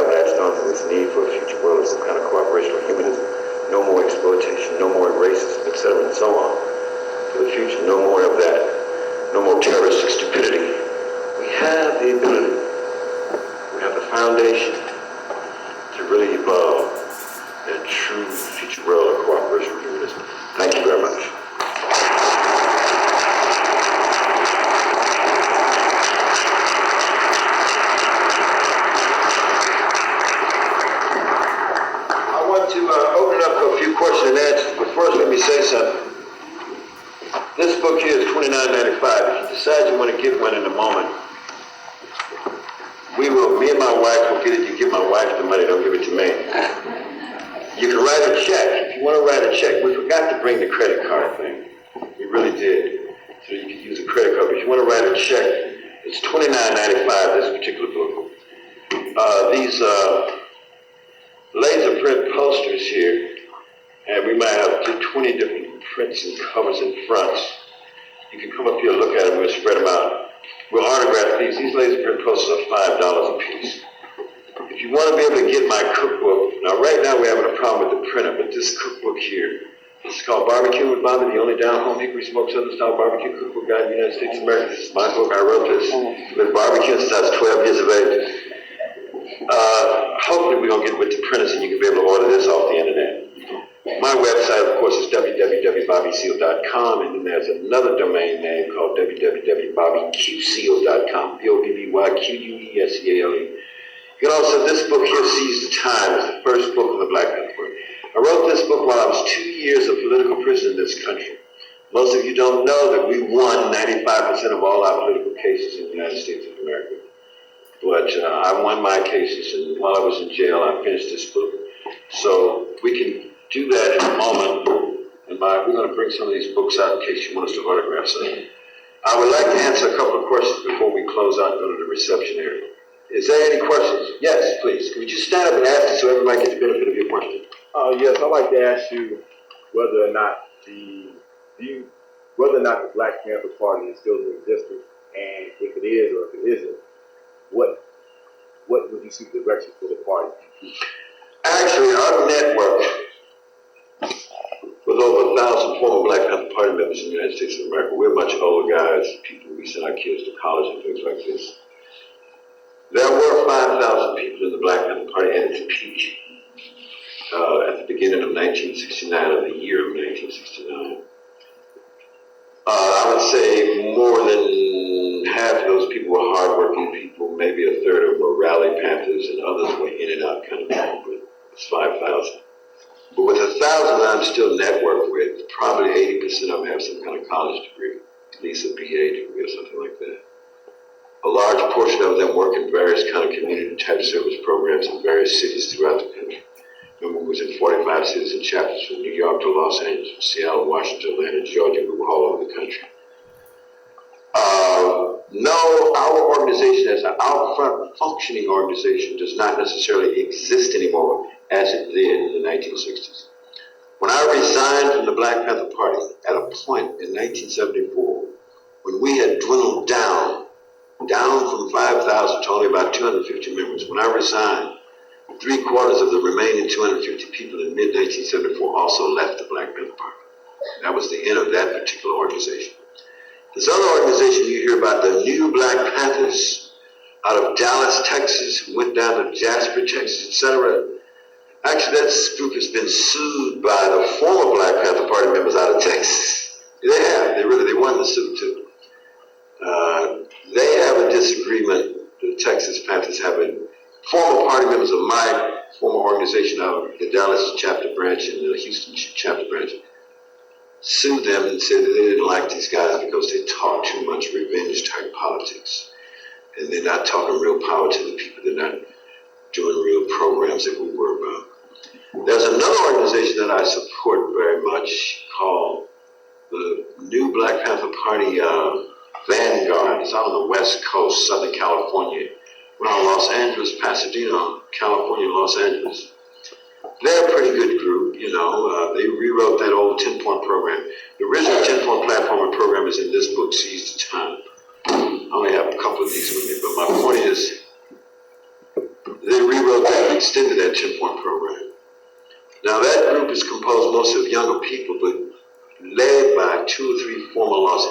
have latched on to this need for a future world of some kind of cooperation with humanism. No more exploitation, no more racism, etc., and so on. For the future, no more of that. No more terroristic stupidity. We have the ability, we have the foundation to really evolve in a true future world of cooperation with humanism. Thank you very much. I want to open it up for a few questions and answers, but first let me say something. This book here is $29.95. If you decide you want to get one in a moment, me and my wife will get it. You give my wife the money, don't give it to me. You can write a check. If you want to write a check, we forgot to bring the credit card thing. We really did. So you can use a credit card. But if you want to write a check, it's $29.95, this particular book. These laser print posters here, and we might have 20 different prints and covers and fronts. You can come up here and look at them. We'll spread them out. We'll autograph these. These laser print posters are $5 a piece. If you want to be able to get my cookbook, now right now we're having a problem with the printer, but this cookbook here, this is called Barbecue with Bobby, the only down-home hickory smoked southern style barbecue cookbook guide in the United States of America. This is my book. I wrote this. I've been barbecuing since I was 12 years of age. Hopefully we're going to get with the printers and you can be able to order this off the internet. My website, of course, is www.bobbyseale.com, and then there's another domain name called www.bobbyqseale.com, BOBBYQUESEALE. You can also, this book here, Seize the Time, is the first book of the Black Panther Party. I wrote this book while I was 2 years of political prison in this country. Most of you don't know that we won 95% of all our political cases in the United States of America. But I won my cases, and while I was in jail, I finished this book. So we can do that in a moment, and we're going to bring some of these books out in case you want us to autograph some. I would like to answer a couple of questions before we close out and go to the reception area. Is there any questions? Yes, please. Could you just stand up and ask it so everybody gets the benefit of your question? Yes, I'd like to ask you whether or not the Black Panther Party is still in existence, and if it is or if it isn't, what would you see the direction for the party? Actually, our network, with over 1,000 former Black Panther Party members in the United States of America, we're much older guys, people, we send our kids to college and things like this. There were 5,000 people in the Black Panther Party at its peak at the beginning of 1969, of the year of 1969. I would say more than half of those people were hardworking people, maybe a third of them were rally Panthers, and others were in and out kind of people, but it's 5,000. But with 1,000 that I'm still networked with, probably 80% of them have some kind of college degree, at least a BA degree or something like that. A large portion of them work in various kind of community type service programs in various cities throughout the country. Remember, we was in 45 cities and chapters from New York to Los Angeles, from Seattle, Washington, Atlanta, Georgia. We were all over the country. No, our organization as an out-front functioning organization does not necessarily exist anymore as it did in the 1960s. When I resigned from the Black Panther Party at a point in 1974, when we had dwindled down from 5,000 to only about 250 members, when I resigned, 3/4 of the remaining 250 people in mid-1974 also left the Black Panther Party. That was the end of that particular organization. This other organization you hear about, the New Black Panthers, out of Dallas, Texas, who went down to Jasper, Texas, etc. Actually, that group has been sued by the former Black Panther Party members out of Texas. They have. They won the suit too. They have a disagreement. The Texas Panthers have former party members of my former organization out of the Dallas chapter branch and the Houston chapter branch sued them and said that they didn't like these guys because they talk too much revenge type politics. And they're not talking real power to the people. They're not doing real programs that we were about. There's another organization that I support very much called the New Black Panther Party Vanguard. It's out on the West Coast, Southern California, around Los Angeles, Pasadena, California, Los Angeles. They're a pretty good group, you know. They rewrote that old 10-point program. The original 10-point platform and program is in this book, Seize the Time. I only have a couple of these with me, but my point is, they rewrote that extended that 10-point program. Now that group is composed mostly of younger people, but led by 2 or 3 former Los